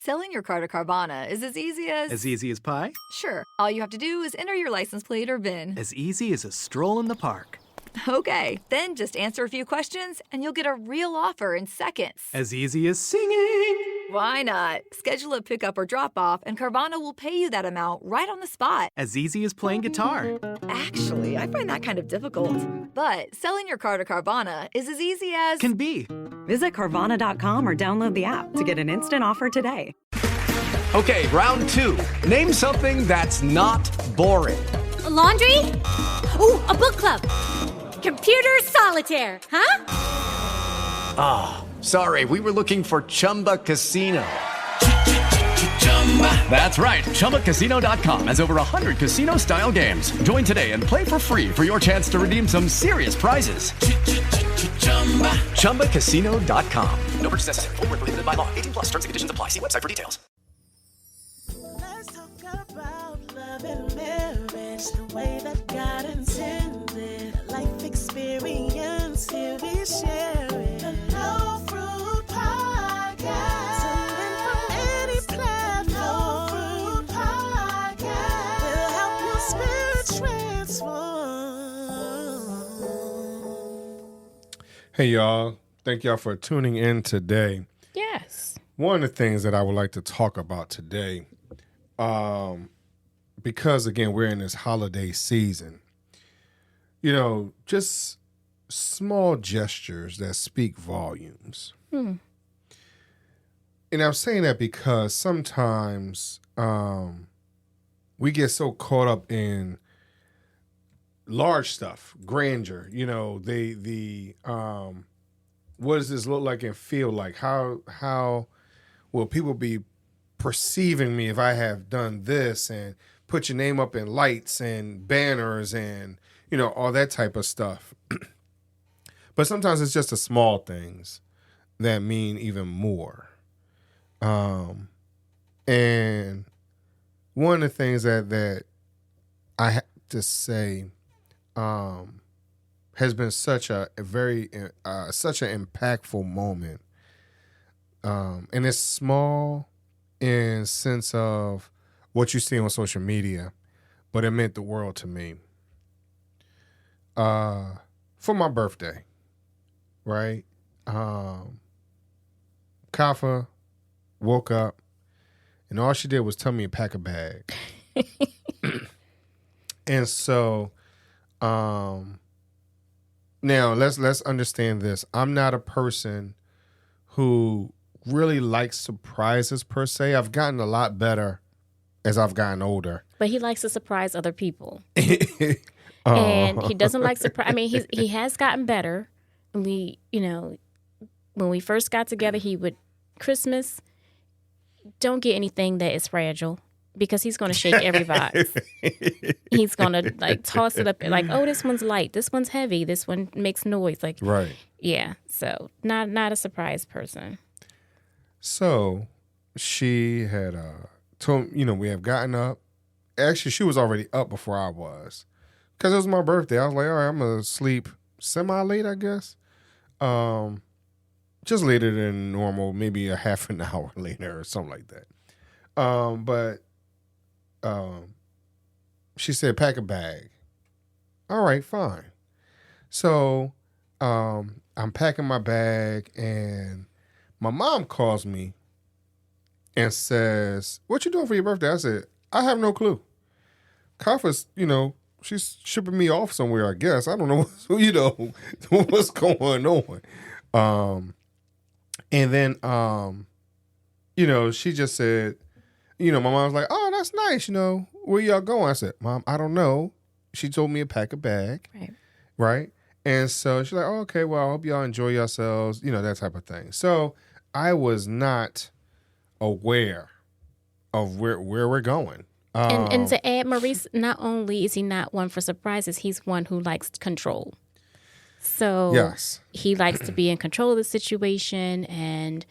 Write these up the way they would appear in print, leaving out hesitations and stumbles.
Selling your car to Carvana is as easy as... As easy as pie? Sure. All you have to do is enter your license plate or VIN. As easy as a stroll in the park. Okay, then just answer a few questions and you'll get a real offer in seconds. As easy as singing. Why not? Schedule a pickup or drop off and Carvana will pay you that amount right on the spot. As easy as playing guitar. Actually, I find that kind of difficult. But selling your car to Carvana is as easy as... Can be. Visit Carvana.com or download the app to get an instant offer today. Okay, round two. Name something that's not boring. A laundry? Ooh, a book club. Computer solitaire, huh? Ah, sorry, we were looking for Chumba Casino. That's right, ChumbaCasino.com has over 100 casino-style games. Join today and play for free for your chance to redeem some serious prizes. ChumbaCasino.com. No purchase necessary. Void where prohibited by law. 18+ terms and conditions apply. See website for details. Let's talk about love and marriage the way that God intended. Life experience, here we share it. The No Fruit Podcast. Tune in from any platform. No Fruit Podcast will help your spirit transform. Hey, y'all. Thank y'all for tuning in today. Yes. One of the things that I would like to talk about today, because, again, we're in this holiday season, just small gestures that speak volumes. And I'm saying that because sometimes we get so caught up in large stuff, grandeur, what does this look like and feel like? How will people be perceiving me if I have done this and put your name up in lights and banners and, all that type of stuff. But sometimes it's just the small things that mean even more. And one of the things that I have to say has been such a very such an impactful moment, and it's small in sense of what you see on social media, but it meant the world to me. For my birthday, right? Kafa woke up, and all she did was tell me to pack a bag. And so, now let's understand this. I'm not a person who really likes surprises per se. I've gotten a lot better as I've gotten older. But he likes to surprise other people. And he doesn't like surprise. I mean, he has gotten better. And we, when we first got together, he would, Christmas, don't get anything that is fragile because he's going to shake everybody. He's going to toss it up like, oh, this one's light. This one's heavy. This one makes noise. Right. Yeah. So not a surprise person. So she had told, we have gotten up. Actually, she was already up before I was. Because it was my birthday. I was like, all right, I'm going to sleep semi-late, I guess. Just later than normal, maybe a half an hour later or something like that. But she said, pack a bag. All right, fine. So I'm packing my bag, and my mom calls me and says, what you doing for your birthday? I said, I have no clue. Kafa's, she's shipping me off somewhere, I guess. I don't know, what's going on. And then, she just said, my mom was like, oh, that's nice. Where y'all going? I said, Mom, I don't know. She told me to pack a bag. Right. And so she's like, oh, okay, well, I hope y'all enjoy yourselves, that type of thing. So I was not aware of where we're going. And to add, Maurice, not only is he not one for surprises, he's one who likes control. So yes, he likes to be in control of the situation, and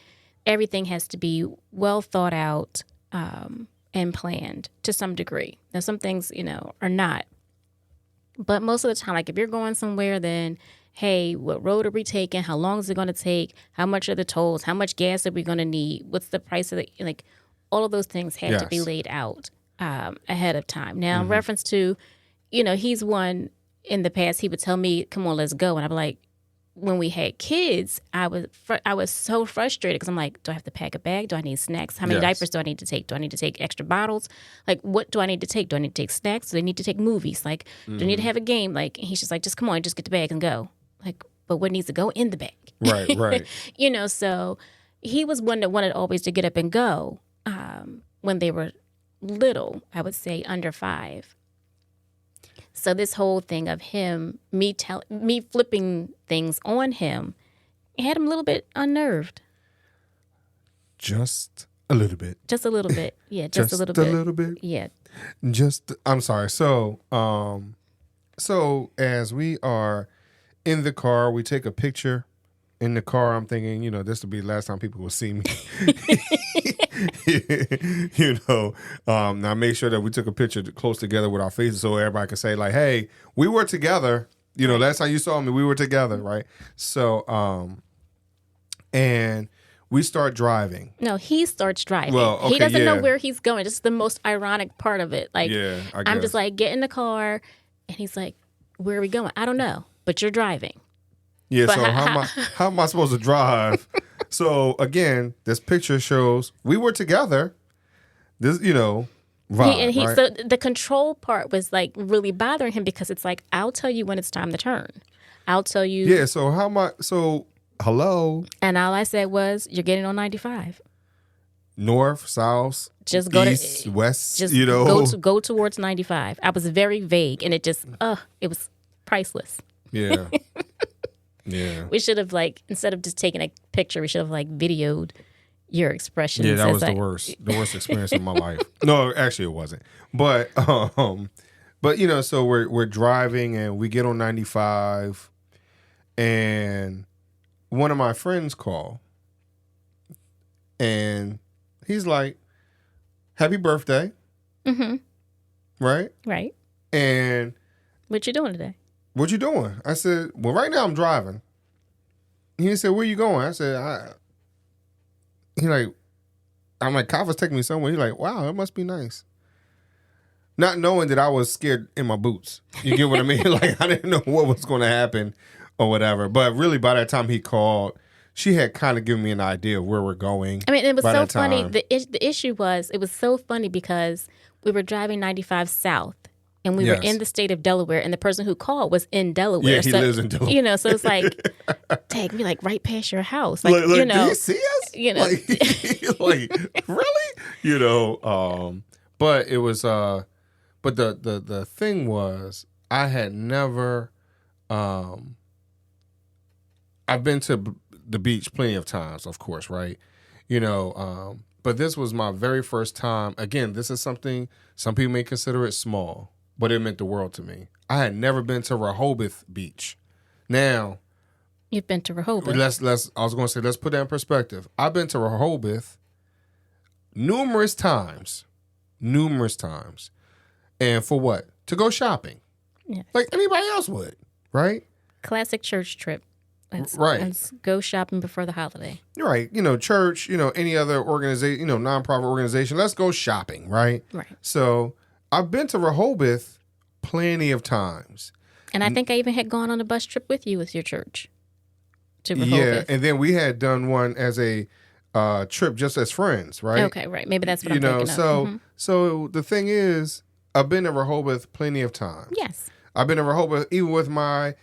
everything has to be well thought out and planned to some degree. Now, some things, are not. But most of the time, if you're going somewhere, then, hey, what road are we taking? How long is it going to take? How much are the tolls? How much gas are we going to need? What's the price of all of those things had to be laid out ahead of time. Now, in reference to, he's one in the past, he would tell me, come on, let's go. And I'd be like, when we had kids, I was so frustrated because I'm like, do I have to pack a bag? Do I need snacks? How many diapers do I need to take? Do I need to take extra bottles? Like, what do I need to take? Do I need to take snacks? Do I need to take movies? Like, do I need to have a game? Like, and he's just like, just come on, just get the bag and go. Like, but what needs to go in the bag? Right. So he was one that wanted always to get up and go when they were little, I would say under 5. So this whole thing of him, me flipping things on him, had him a little bit unnerved. Just a little bit. Just a little bit. Yeah, just a little bit. Just a little bit. Yeah. I'm sorry. So as we are in the car, we take a picture in the car. I'm thinking, this will be the last time people will see me. Now make sure that we took a picture close together with our faces so everybody can say like, hey, we were together. Last time you saw me, we were together, right? So, and we start driving. No, he starts driving. Well, okay, he doesn't know where he's going. It's the most ironic part of it. Like, I guess. I'm just like, get in the car, and he's like, where are we going? I don't know, but you're driving. Yeah, but so how am I supposed to drive? So again, this picture shows we were together. This, vibe, right? So the control part was like really bothering him because it's like, I'll tell you when it's time to turn. I'll tell you. Yeah. So hello. And all I said was, you're getting on 95. North, south, just go east, to west. Just go towards 95. I was very vague, and it just it was priceless. Yeah. Yeah. We should have instead of just taking a picture, we should have videoed your expressions. Yeah, that was the worst experience of my life. No, actually it wasn't. But so we're driving and we get on 95 and one of my friends call and he's like, happy birthday. Mm-hmm. Right? Right. And what you doing today? What you doing? I said, well, right now I'm driving. He said, where you going? I said, I'm like, Kava's taking me somewhere. He's like, wow, that must be nice. Not knowing that I was scared in my boots. You get what I mean? Like, I didn't know what was going to happen or whatever. But really, by that time he called, she had kind of given me an idea of where we're going. I mean, it was so funny. The issue was, it was so funny because we were driving 95 south. And we were in the state of Delaware, and the person who called was in Delaware. Yeah, he lives in Delaware. So it's like, dang, we right past your house. Like, do you see us? Really? But it was, but the thing was, I had never, I've been to the beach plenty of times, of course, right? But this was my very first time. Again, this is something, some people may consider it small, but it meant the world to me. I had never been to Rehoboth Beach. Now, you've been to Rehoboth. I was going to say, let's put that in perspective. I've been to Rehoboth numerous times. And for what? To go shopping. Yeah. Like anybody else would, right? Classic church trip. Let's go shopping before the holiday. Right. Church, any other organization, nonprofit organization, let's go shopping, right? Right. So I've been to Rehoboth plenty of times. And I think I even had gone on a bus trip with you with your church to Rehoboth. Yeah, and then we had done one as a trip just as friends, right? Okay, right. Maybe that's what I'm thinking of. So the thing is, I've been to Rehoboth plenty of times. Yes. I've been to Rehoboth even with my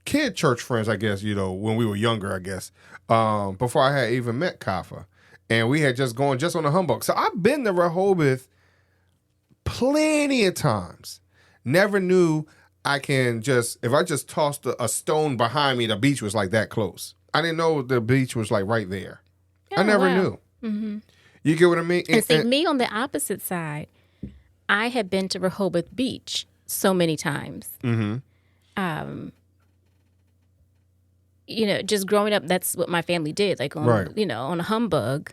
kid church friends, I guess, when we were younger, I guess, before I had even met Kafa. And we had just gone just on a humbug. So I've been to Rehoboth plenty of times. Never knew I can if I just tossed a stone behind me, the beach was like that close. I didn't know the beach was like right there. I never knew. Mm-hmm. You get what I mean? And see, me on the opposite side, I had been to Rehoboth Beach so many times. Mm-hmm. Just growing up, that's what my family did. Like on a humbug,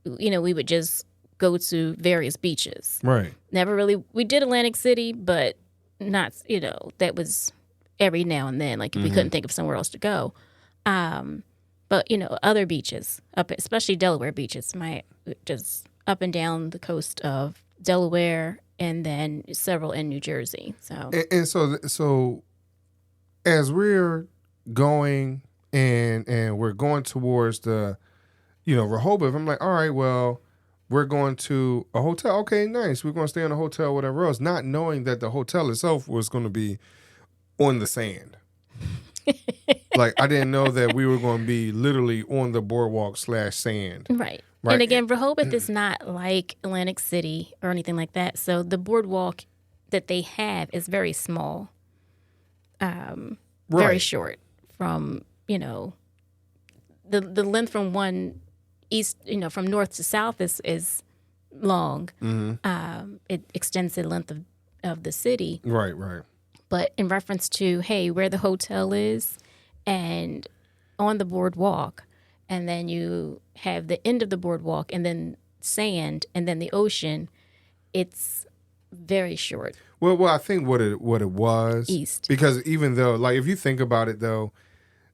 we would just go to various beaches. Right. Never really, we did Atlantic City, but not, that was every now and then. Like if we couldn't think of somewhere else to go. But other beaches especially Delaware beaches, just up and down the coast of Delaware, and then several in New Jersey. So so as we're going and we're going towards the Rehoboth, I'm like, all right, well, we're going to a hotel. Okay, nice. We're going to stay in a hotel, whatever else, not knowing that the hotel itself was going to be on the sand. Like, I didn't know that we were going to be literally on the boardwalk /sand. Right. And again, Rehoboth is not like Atlantic City or anything like that. So the boardwalk that they have is very small, very short from, the length from one east, from north to south is long. Mm-hmm. It extends the length of the city. Right. But in reference to, hey, where the hotel is and on the boardwalk, and then you have the end of the boardwalk and then sand and then the ocean, it's very short. Well, I think what it was east, because even though, like, if you think about it though,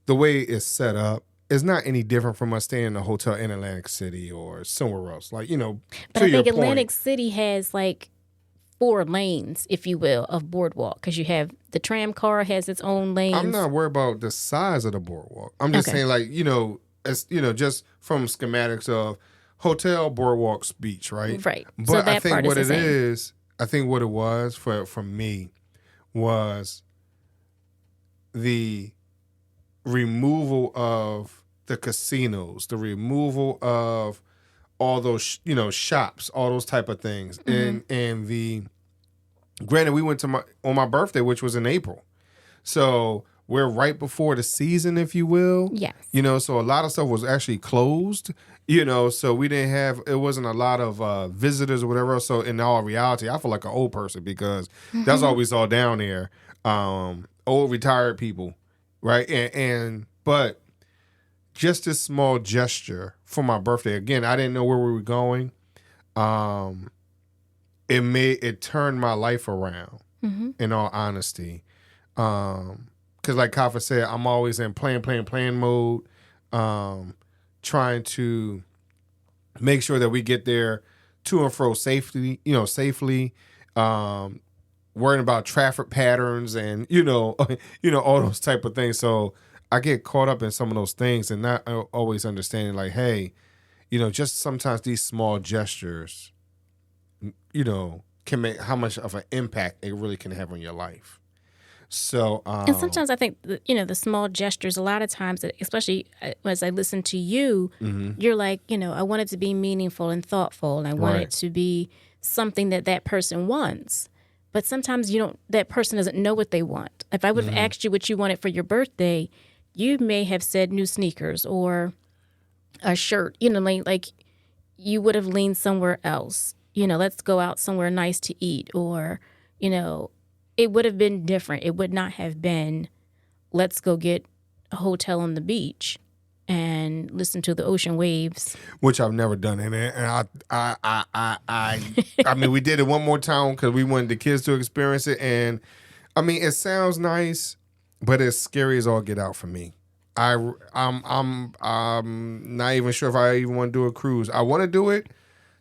the way it's set up is not any different from us staying in a hotel in Atlantic City or somewhere else. Like, But I think Atlantic City has like 4 lanes, if you will, of boardwalk, because you have the tram car has its own lanes. I'm not worried about the size of the boardwalk. I'm just saying, like, as just from schematics of hotel, boardwalks, beach, right? Right. But so that I think part what is the it same. is, I think what it was for me was the removal of the casinos, the removal of all those shops, all those type of things, and the granted we went to on my birthday, which was in April, so we're right before the season, if you will. Yes. So a lot of stuff was actually closed. So we didn't have, it wasn't a lot of visitors or whatever else. So in all reality, I feel like an old person because that's all we saw down there. Old retired people, right? But just this small gesture for my birthday. Again, I didn't know where we were going. It turned my life around, in all honesty. Because like Kafa said, I'm always in plan mode, trying to make sure that we get there to and fro safely, worrying about traffic patterns and, all those type of things. So I get caught up in some of those things and not always understanding like, hey, just sometimes these small gestures, can make how much of an impact it really can have on your life. So, and sometimes I think, the small gestures, a lot of times, especially as I listen to you, you're like, I want it to be meaningful and thoughtful, and I want it to be something that person wants. But sometimes that person doesn't know what they want. If I would have asked you what you wanted for your birthday, you may have said new sneakers or a shirt, like you would have leaned somewhere else. Let's go out somewhere nice to eat, or, it would have been different. It would not have been, let's go get a hotel on the beach and listen to the ocean waves. Which I've never done. And I mean, we did it one more time because we wanted the kids to experience it. And I mean, it sounds nice, but it's scary as all get out for me. I'm not even sure if I even want to do a cruise. I want to do it.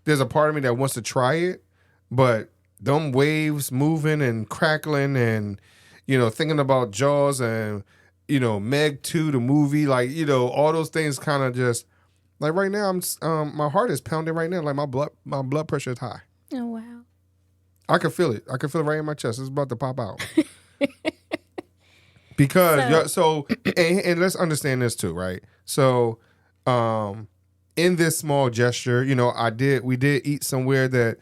There's a part of me that wants to try it, but them waves moving and crackling and, thinking about Jaws and, Meg 2, the movie, like, all those things kind of just, like right now, my heart is pounding right now. Like my blood pressure is high. Oh, wow. I can feel it. I can feel it right in my chest. It's about to pop out. Because, and let's understand this too, right? So, in this small gesture, we did eat somewhere that,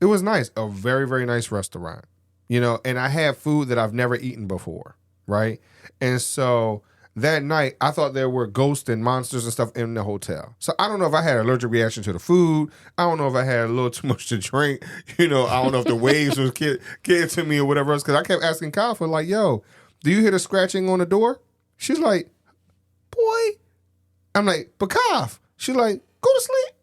it was nice, a very, very nice restaurant, and I had food that I've never eaten before, right? And so that night, I thought there were ghosts and monsters and stuff in the hotel. So I don't know if I had an allergic reaction to the food. I don't know if I had a little too much to drink. I don't know if the waves was getting to me or whatever else, because I kept asking Kyle for like, yo, do you hear the scratching on the door? She's like, boy. I'm like, but Kyle. She's like, go to sleep.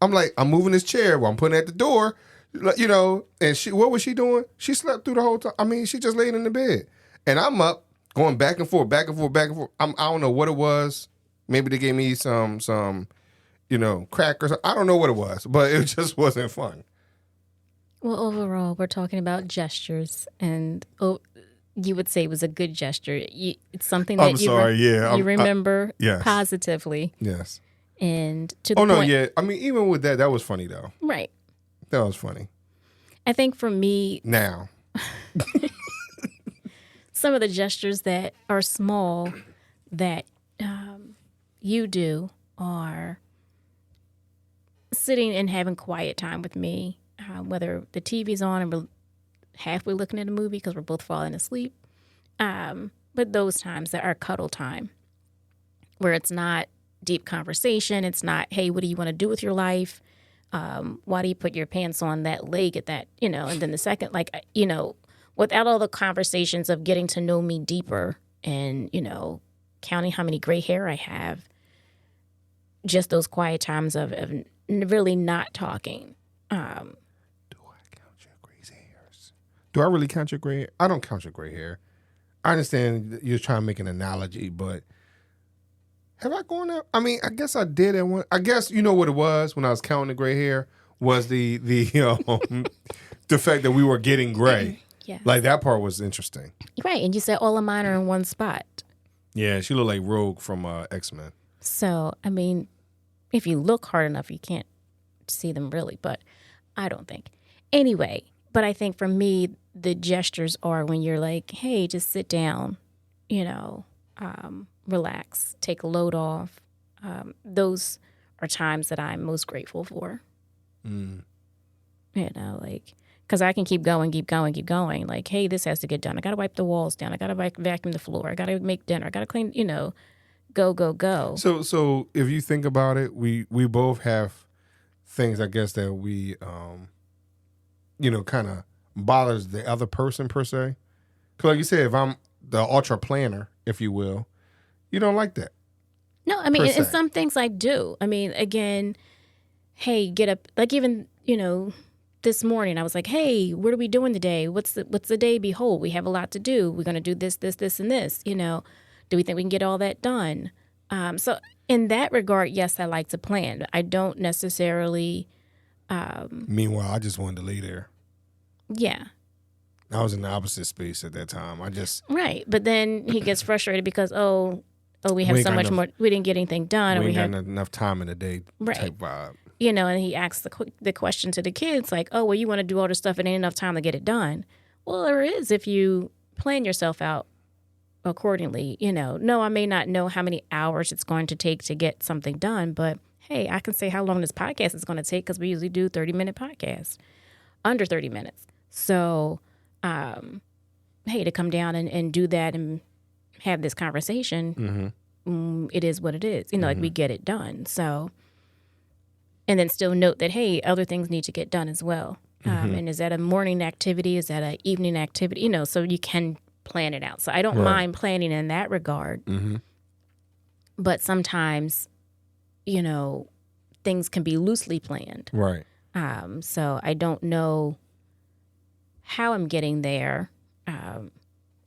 I'm like, I'm moving this chair while I'm putting it at the door. And what was she doing? She slept through the whole time. I mean, she just laid in the bed. And I'm up going back and forth, back and forth, back and forth. I don't know what it was. Maybe they gave me some crackers. I don't know what it was, but it just wasn't fun. Well, overall, we're talking about gestures, and you would say it was a good gesture. It's something that you remember yes. positively. Yes. And to the point. Yeah. I mean, even with that was funny, though. Right. That was funny. I think for me... Now. Some of the gestures that are small that you do are sitting and having quiet time with me, whether the TV's on and we're halfway looking at a movie because we're both falling asleep. But those times that are cuddle time, where it's not deep conversation. It's not, hey, what do you want to do with your life? Why do you put your pants on that leg at that, and then the second, without all the conversations of getting to know me deeper and, counting how many gray hair I have, just those quiet times of really not talking. Do I count your gray hairs? Do I really count your gray hair? I don't count your gray hair. I understand you're trying to make an analogy, but have I gone out? I mean, I guess I did at one. I guess you know what it was when I was counting the gray hair was the the fact that we were getting gray. Yeah. Like that part was interesting. Right, and you said all of mine are in one spot. Yeah, she looked like Rogue from X-Men. So, I mean, if you look hard enough, you can't see them really, but I don't think. Anyway, but I think for me, the gestures are when you're like, hey, just sit down, relax, take a load off. Those are times that I'm most grateful for. Because I can keep going. Like, hey, this has to get done. I got to wipe the walls down. I got to vacuum the floor. I got to make dinner. I got to clean, go. So if you think about it, we both have things, I guess, that we, kind of bothers the other person per se. Because like you said, if I'm the ultra planner, if you will, you don't like that. No, I mean, and some things I do. I mean, again, hey, get up. Like even, this morning I was like, hey, what are we doing today? What's the day behold? We have a lot to do. We're going to do this, and this. Do we think we can get all that done? So in that regard, yes, I like to plan. I don't necessarily. Meanwhile, I just wanted to lay there. Yeah. I was in the opposite space at that time. Right, but then he gets frustrated because we have so much more. We didn't get anything done. We ain't got enough time in the day. Right. Type vibe. And he asks the question to the kids like, oh, well, you want to do all this stuff and ain't enough time to get it done. Well, there is if you plan yourself out accordingly. No, I may not know how many hours it's going to take to get something done, but hey, I can say how long this podcast is going to take because we usually do 30-minute podcasts, under 30 minutes. So, hey, to come down and do that and have this conversation, it is what it is. Like we get it done. So, and then still note that, hey, other things need to get done as well. And is that a morning activity? Is that an evening activity? So you can plan it out. So I don't mind planning in that regard. But sometimes, things can be loosely planned. Right. So I don't know how I'm getting there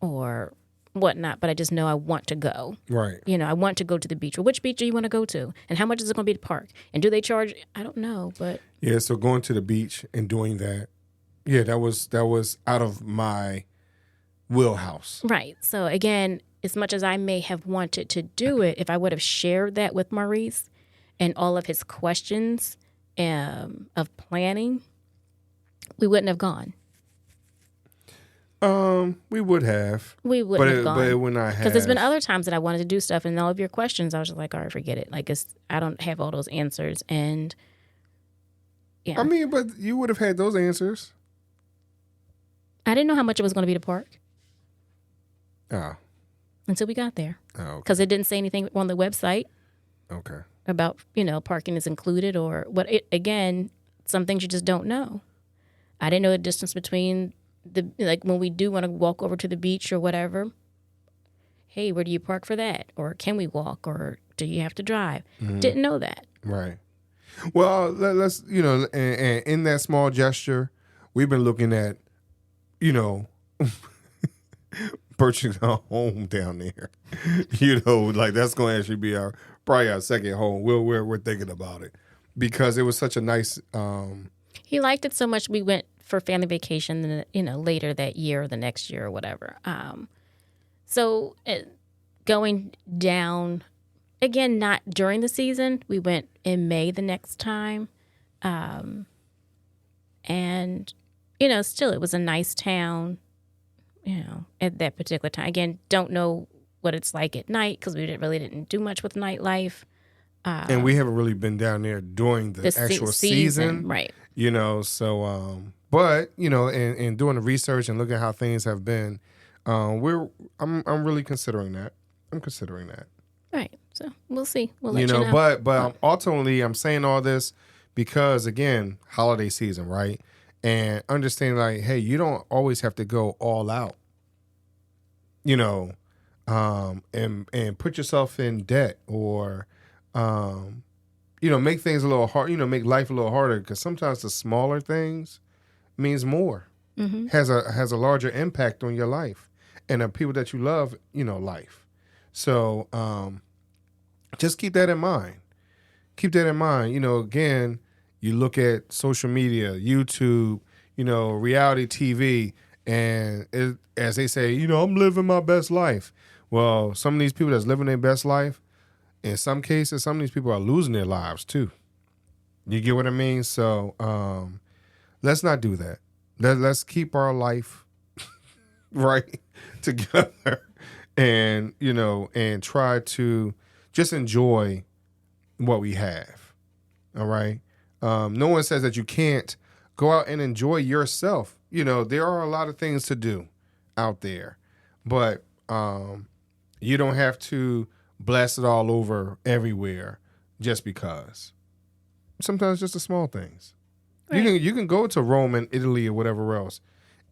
or whatnot, but I just know I want to go. Right. I want to go to the beach. Well, which beach do you want to go to? And how much is it going to be to park? And do they charge? I don't know, but... Yeah, so going to the beach and doing that, that was out of my wheelhouse. Right. So again, as much as I may have wanted to do it, if I would have shared that with Maurice and all of his questions of planning, we wouldn't have gone. We would have. We wouldn't have gone. But it would not have. Because there's been other times that I wanted to do stuff, and all of your questions, I was just like, all right, forget it. Like, I don't have all those answers, and yeah. I mean, but you would have had those answers. I didn't know how much it was going to be to park. Oh. Until we got there. Oh, okay. Because it didn't say anything on the website. Okay. About, parking is included or what. Again, some things you just don't know. I didn't know the distance between when we do want to walk over to the beach or whatever. Hey, where do you park for that? Or can we walk? Or do you have to drive? Didn't know that. Right. Well, let's, and in that small gesture, we've been looking at, purchase a home down there. You know, like that's going to actually be probably our second home. We're thinking about it because it was such a nice. He liked it so much we went for family vacation, later that year or the next year or whatever. So going down, again, not during the season. We went in May the next time. And, still it was a nice town, at that particular time. Again, don't know what it's like at night because we didn't do much with nightlife. And we haven't really been down there during the actual season. Right. So, but, in doing the research and looking at how things have been, I'm really considering that. I'm considering that. Right. So we'll see. We'll let you know. But ultimately, I'm saying all this because, again, holiday season, right? And understanding, like, hey, you don't always have to go all out, and put yourself in debt or, make things a little hard, make life a little harder because sometimes the smaller things means more, has a larger impact on your life and the people that you love, life. So just keep that in mind. Keep that in mind. Again, you look at social media, YouTube, reality TV, and as they say, I'm living my best life. Well, some of these people that's living their best life, in some cases, some of these people are losing their lives too. You get what I mean? So let's not do that. Let's keep our life right together and, and try to just enjoy what we have. All right? No one says that you can't go out and enjoy yourself. There are a lot of things to do out there, but you don't have to blast it all over everywhere just because. Sometimes just the small things. Right. You can go to Rome and Italy or whatever else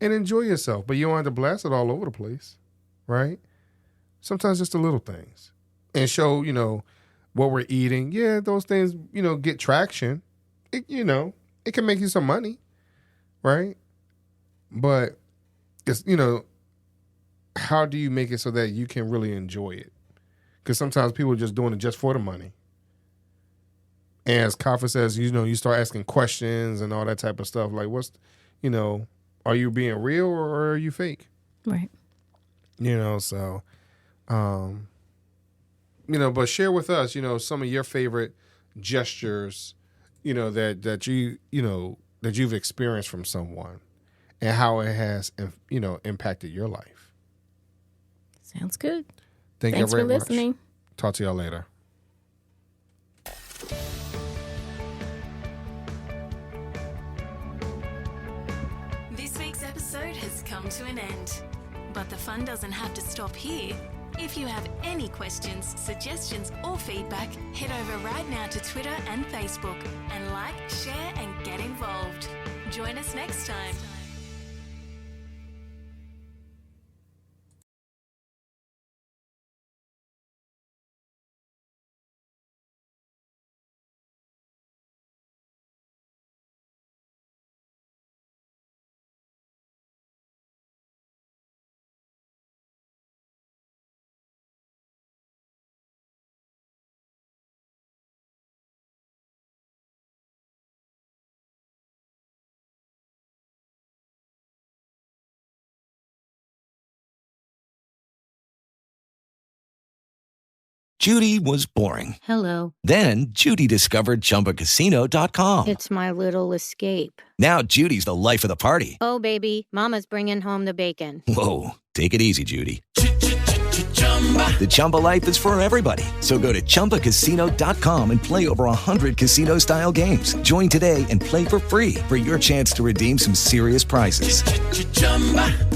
and enjoy yourself, but you don't have to blast it all over the place, right? Sometimes just the little things. And show, what we're eating. Yeah, those things, get traction. It can make you some money, right? But it's, how do you make it so that you can really enjoy it? Because sometimes people are just doing it just for the money. And as Kafa says, you start asking questions and all that type of stuff. Like, are you being real or are you fake? Right. So, but share with us, some of your favorite gestures, that you've experienced from someone and how it has, impacted your life. Sounds good. Thanks you very for listening. Much. Talk to y'all later. This week's episode has come to an end, but the fun doesn't have to stop here. If you have any questions, suggestions, or feedback, head over right now to Twitter and Facebook and like, share, and get involved. Join us next time. Judy was boring. Hello. Then Judy discovered ChumbaCasino.com. It's my little escape. Now Judy's the life of the party. Oh, baby, mama's bringing home the bacon. Whoa, take it easy, Judy. The Chumba life is for everybody. So go to ChumbaCasino.com and play over 100 casino-style games. Join today and play for free for your chance to redeem some serious prizes.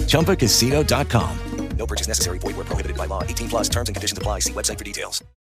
ChumbaCasino.com. No purchase necessary. Void where prohibited by law. 18+ terms and conditions apply. See website for details.